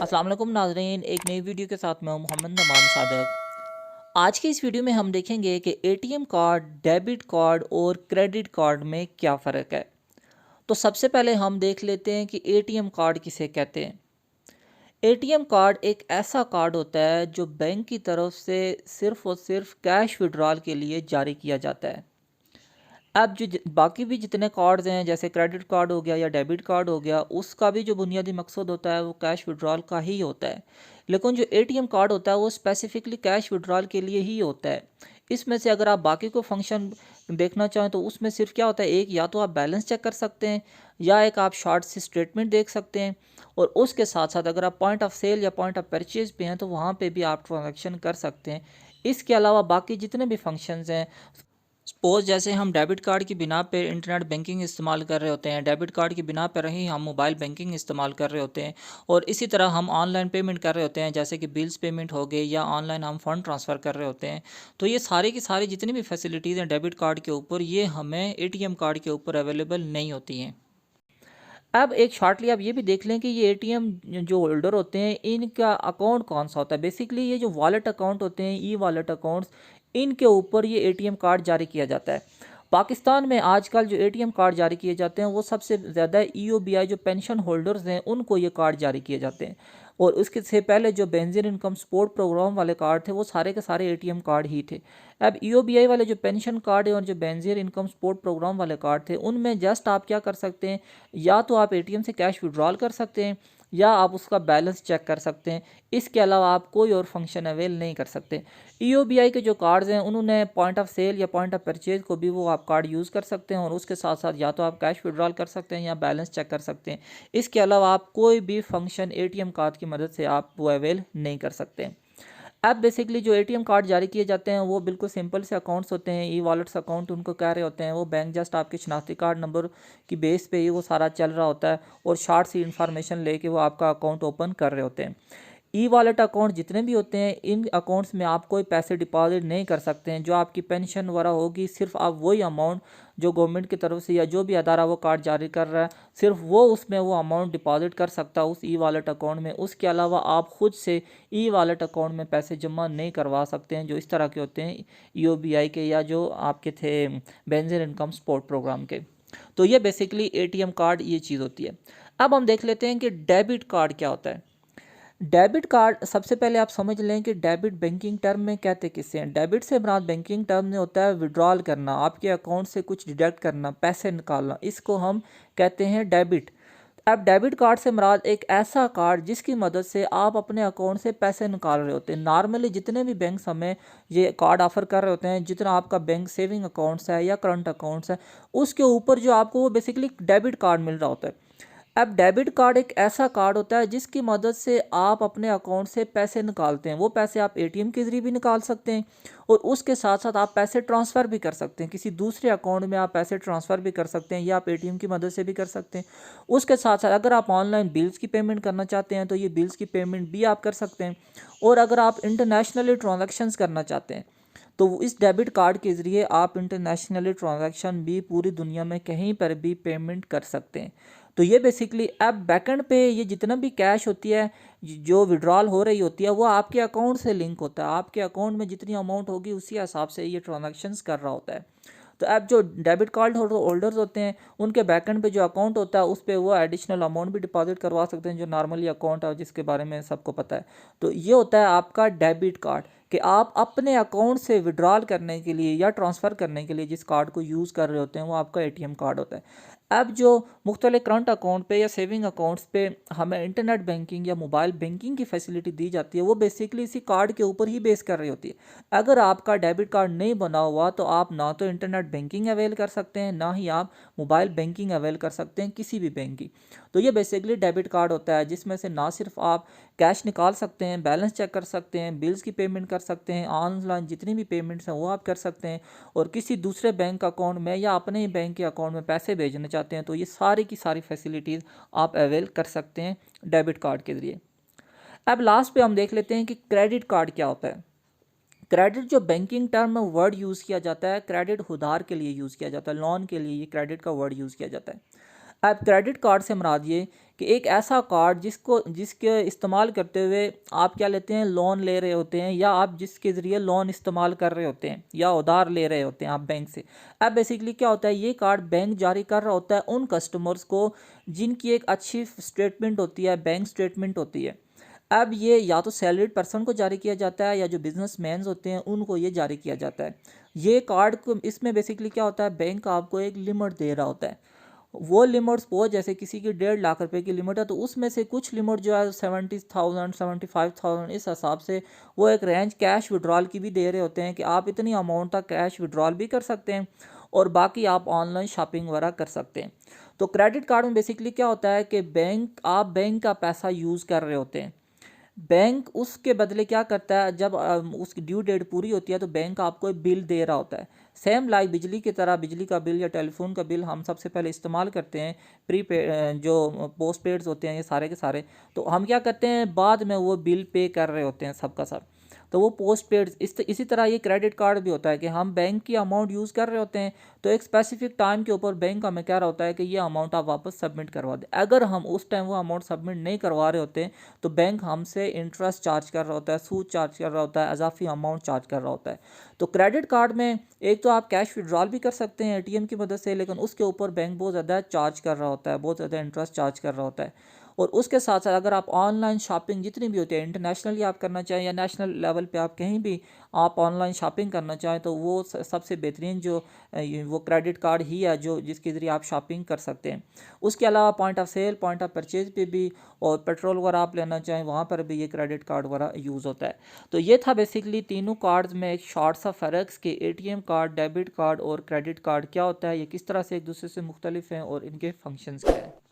अस्सलाम वालेकुम नाज़रीन, एक नई वीडियो के साथ मैं हूं मोहम्मद नमान सादक। आज की इस वीडियो में हम देखेंगे कि एटीएम कार्ड, डेबिट कार्ड और क्रेडिट कार्ड में क्या फ़र्क है। तो सबसे पहले हम देख लेते हैं कि एटीएम कार्ड किसे कहते हैं। एटीएम कार्ड एक ऐसा कार्ड होता है जो बैंक की तरफ से सिर्फ़ और सिर्फ कैश विड्रॉल के लिए जारी किया जाता है। अब जो बाकी भी जितने कार्ड्स हैं, जैसे क्रेडिट कार्ड हो गया या डेबिट कार्ड हो गया, उसका भी जो बुनियादी मकसद होता है वो कैश विड्रॉल का ही होता है। लेकिन जो एटीएम कार्ड होता है वो स्पेसिफिकली कैश विड्रॉल के लिए ही होता है। इसमें से अगर आप बाकी को फंक्शन देखना चाहें तो उसमें सिर्फ क्या होता है, एक या तो आप बैलेंस चेक कर सकते हैं या एक आप शॉर्ट सी स्टेटमेंट देख सकते हैं। और उसके साथ साथ अगर आप पॉइंट ऑफ सेल या पॉइंट ऑफ परचेज पे हैं तो वहाँ पे भी आप ट्रांजेक्शन कर सकते हैं। इसके अलावा बाकी जितने भी फंक्शंस हैं, सपोज़ जैसे हम डेबिट कार्ड की बिना पे इंटरनेट बैंकिंग इस्तेमाल कर रहे होते हैं, डेबिट कार्ड की बिना पर ही हम मोबाइल बैंकिंग इस्तेमाल कर रहे होते हैं, और इसी तरह हम ऑनलाइन पेमेंट कर रहे होते हैं, जैसे कि बिल्स पेमेंट हो गए या ऑनलाइन हम फ़ंड ट्रांसफ़र कर रहे होते हैं। तो ये सारी की सारी जितनी भी फैसिलिटीज़ हैं डेबिट कार्ड के ऊपर, ये हमें एटीएम कार्ड के ऊपर अवेलेबल नहीं होती हैं। अब एक शॉर्टली आप ये भी देख लें कि ये एटीएम जो होल्डर होते हैं इनका अकाउंट कौन सा होता है। बेसिकली ये जो वॉलेट अकाउंट होते हैं, ई वॉलेट अकाउंट्स, इनके ऊपर ये एटीएम कार्ड जारी किया जाता है। पाकिस्तान में आजकल जो एटीएम कार्ड जारी किए जाते हैं वो सबसे ज़्यादा ईओबीआई जो पेंशन होल्डर्स हैं उनको ये कार्ड जारी किए जाते हैं। और उसके से पहले जो बेनजीर इनकम सपोर्ट प्रोग्राम वाले कार्ड थे वो सारे के सारे एटीएम कार्ड ही थे। अब ईओबीआई वाले जो पेंशन कार्ड है और जो बेनजीर इनकम सपोर्ट प्रोग्राम वाले कार्ड थे उनमें जस्ट आप क्या कर सकते हैं, या तो आप एटीएम से कैश विड्रॉल कर सकते हैं या आप उसका बैलेंस चेक कर सकते हैं। इसके अलावा आप कोई और फंक्शन अवेल नहीं कर सकते। ईओबीआई के जो कार्ड्स हैं उन्होंने पॉइंट ऑफ सेल या पॉइंट ऑफ परचेज को भी वो आप कार्ड यूज़ कर सकते हैं, और उसके साथ साथ या तो आप कैश विड्रॉल कर सकते हैं या बैलेंस चेक कर सकते हैं। इसके अलावा आप कोई भी फंक्शन एटीएम कार्ड की मदद से आप वो अवेल नहीं कर सकते। अब बेसिकली जो एटीएम कार्ड जारी किए जाते हैं वो बिल्कुल सिंपल से अकाउंट्स होते हैं, ई वॉलेट्स अकाउंट उनको कह रहे होते हैं। वो बैंक जस्ट आपके शनाख्ती कार्ड नंबर की बेस पे ही वो सारा चल रहा होता है और शार्ट सी इन्फॉर्मेशन लेके वो आपका अकाउंट ओपन कर रहे होते हैं। ई वॉलेट अकाउंट जितने भी होते हैं इन अकाउंट्स में आप कोई पैसे डिपॉजिट नहीं कर सकते हैं। जो आपकी पेंशन वगैरह होगी सिर्फ आप वही अमाउंट जो गवर्नमेंट की तरफ से या जो भी अदारा वो कार्ड जारी कर रहा है सिर्फ वो उसमें वो अमाउंट डिपॉजिट कर सकता है उस ई वॉलेट अकाउंट में। उसके अलावा आप खुद से ई वॉलेट अकाउंट में पैसे जमा नहीं करवा सकते हैं जो इस तरह के होते हैं ईओबीआई के या जो आपके थे बेनजीर इनकम सपोर्ट प्रोग्राम के। तो ये बेसिकली एटीएम कार्ड ये चीज़ होती है। अब हम देख लेते हैं कि डेबिट कार्ड क्या होता है। डेबिट कार्ड सबसे पहले आप समझ लें कि डेबिट बैंकिंग टर्म में कहते किससे हैं। डेबिट से मुराद बैंकिंग टर्म में होता है विड्रॉल करना, आपके अकाउंट से कुछ डिडक्ट करना, पैसे निकालना, इसको हम कहते हैं डेबिट। अब डेबिट कार्ड से मुराद एक ऐसा कार्ड जिसकी मदद से आप अपने अकाउंट से पैसे निकाल रहे होते हैं। नॉर्मली जितने भी बैंक्स हमें ये कार्ड ऑफर कर रहे होते हैं, जितना आपका बैंक सेविंग अकाउंट्स है या करंट अकाउंट्स है, उसके ऊपर जो आपको वो बेसिकली डेबिट कार्ड मिल रहा होता है। अब डेबिट कार्ड एक ऐसा कार्ड होता है जिसकी मदद से आप अपने अकाउंट से पैसे निकालते हैं। वो पैसे आप एटीएम के ज़रिए भी निकाल सकते हैं और उसके साथ साथ आप पैसे ट्रांसफ़र भी कर सकते हैं। किसी दूसरे अकाउंट में आप पैसे ट्रांसफ़र भी कर सकते हैं या आप एटीएम की मदद से भी कर सकते हैं। उसके साथ साथ अगर आप ऑनलाइन बिल्स की पेमेंट करना चाहते हैं तो ये बिल्स की पेमेंट भी आप कर सकते हैं। और अगर आप इंटरनेशनली ट्रांजेक्शन्स करना चाहते हैं तो इस डेबिट कार्ड के ज़रिए आप इंटरनेशनली ट्रांजैक्शन भी पूरी दुनिया में कहीं पर भी पेमेंट कर सकते हैं। तो ये बेसिकली अब बैकएंड पे ये जितना भी कैश होती है जो विड्रॉल हो रही होती है वो आपके अकाउंट से लिंक होता है। आपके अकाउंट में जितनी अमाउंट होगी उसी हिसाब से ये ट्रांजैक्शंस कर रहा होता है। तो अब जो डेबिट कार्ड होल्डर्स होते हैं उनके बैकएंड पे जो अकाउंट होता है उस पर वो एडिशनल अमाउंट भी डिपॉजिट करवा सकते हैं जो नॉर्मली अकाउंट है जिसके बारे में सबको पता है। तो ये होता है आपका डेबिट कार्ड कि आप अपने अकाउंट से विड्रॉल करने के लिए या ट्रांसफ़र करने के लिए जिस कार्ड को यूज़ कर रहे होते हैं वो आपका एटीएम कार्ड होता है। अब जो मुख्तलिफ करंट अकाउंट पे या सेविंग अकाउंट्स पे हमें इंटरनेट बैंकिंग या मोबाइल बैंकिंग की फैसिलिटी दी जाती है वो बेसिकली इसी कार्ड के ऊपर ही बेस कर रही होती है। अगर आपका डेबिट कार्ड नहीं बना हुआ तो आप ना तो इंटरनेट बैंकिंग अवेल कर सकते हैं ना ही आप मोबाइल बैंकिंग अवेल कर सकते हैं किसी भी बैंक की। तो ये बेसिकली डेबिट कार्ड होता है जिसमें से ना सिर्फ आप कैश निकाल सकते हैं, बैलेंस चेक कर सकते हैं, बिल्स की पेमेंट कर सकते हैं, ऑनलाइन जितनी भी पेमेंट्स हैं वो आप कर सकते हैं, और किसी दूसरे बैंक अकाउंट में या अपने ही बैंक के अकाउंट में पैसे भेजना चाहते हैं तो ये सारी की सारी फैसिलिटीज़ आप अवेल कर सकते हैं डेबिट कार्ड के ज़रिए। अब लास्ट पे हम देख लेते हैं कि क्रेडिट कार्ड क्या होता है। क्रेडिट जो बैंकिंग टर्म में वर्ड यूज़ किया जाता है, क्रेडिट उधार के लिए यूज़ किया जाता है, लोन के लिए ये क्रेडिट का वर्ड यूज़ किया जाता है। अब क्रेडिट कार्ड से मुराद ये कि एक ऐसा कार्ड जिसके इस्तेमाल करते हुए आप क्या लेते हैं, लोन ले रहे होते हैं, या आप जिसके ज़रिए लोन इस्तेमाल कर रहे होते हैं या उधार ले रहे होते हैं आप बैंक से। अब बेसिकली क्या होता है, ये कार्ड बैंक जारी कर रहा होता है उन कस्टमर्स को जिनकी एक अच्छी स्टेटमेंट होती है, बैंक स्टेटमेंट होती है। अब ये या तो सैलरीड पर्सन को जारी किया जाता है या जो बिजनेसमैन होते हैं उनको ये जारी किया जाता है। ये कार्ड को, इसमें बेसिकली क्या होता है, बैंक आपको एक लिमिट दे रहा होता है। वो लिमिट्स वो जैसे किसी की 1.5 लाख रुपए की लिमिट है, तो उसमें से कुछ लिमिट जो है 70,000 75,000 इस हिसाब से वो एक रेंज कैश विड्रॉल की भी दे रहे होते हैं कि आप इतनी अमाउंट तक कैश विड्रॉल भी कर सकते हैं और बाकी आप ऑनलाइन शॉपिंग वगैरह कर सकते हैं। तो क्रेडिट कार्ड में बेसिकली क्या होता है कि आप बैंक का पैसा यूज़ कर रहे होते हैं। बैंक उसके बदले क्या करता है, जब उसकी ड्यू डेट पूरी होती है तो बैंक आपको एक बिल दे रहा होता है। सेम लाइक बिजली की तरह, बिजली का बिल या टेलीफोन का बिल हम सबसे पहले इस्तेमाल करते हैं प्रीपेड, जो पोस्ट पेड्स होते हैं ये सारे के सारे, तो हम क्या करते हैं बाद में वो बिल पे कर रहे होते हैं सबका सब। तो वो पोस्ट पेड इसी तरह ये क्रेडिट कार्ड भी होता है कि हम बैंक की अमाउंट यूज़ कर रहे होते हैं, तो एक स्पेसिफिक टाइम के ऊपर बैंक हमें कह रहा होता है कि ये अमाउंट आप वापस सबमिट करवा दें। अगर हम उस टाइम वो अमाउंट सबमिट नहीं करवा रहे होते तो बैंक हमसे इंटरेस्ट चार्ज कर रहा होता है, सूद चार्ज कर रहा होता है, इजाफी अमाउंट चार्ज कर रहा होता है। तो क्रेडिट कार्ड में एक तो आप कैश विड्रॉल भी कर सकते हैं एटीएम की मदद से, लेकिन उसके ऊपर बैंक बहुत ज़्यादा चार्ज कर रहा होता है, बहुत ज़्यादा इंटरेस्ट चार्ज कर रहा होता है। और उसके साथ साथ अगर आप ऑनलाइन शॉपिंग जितनी भी होती है, इंटरनेशनली आप करना चाहें या नेशनल लेवल पे आप कहीं भी आप ऑनलाइन शॉपिंग करना चाहें, तो वो सबसे बेहतरीन जो वो क्रेडिट कार्ड ही है जो जिसके ज़रिए आप शॉपिंग कर सकते हैं। उसके अलावा point of sale, point of purchase पे भी, और पेट्रोल वगैरह आप लेना चाहें वहाँ पर भी ये क्रेडिट कार्ड वगैरह यूज़ होता है। तो ये था बेसिकली तीनों कार्ड्स में एक शॉर्ट सा फ़र्क कि एटीएम कार्ड, डेबिट कार्ड और क्रेडिट कार्ड क्या होता है, ये किस तरह से एक दूसरे से मुख्तलिफ हैं और इनके फंक्शंस क्या हैं।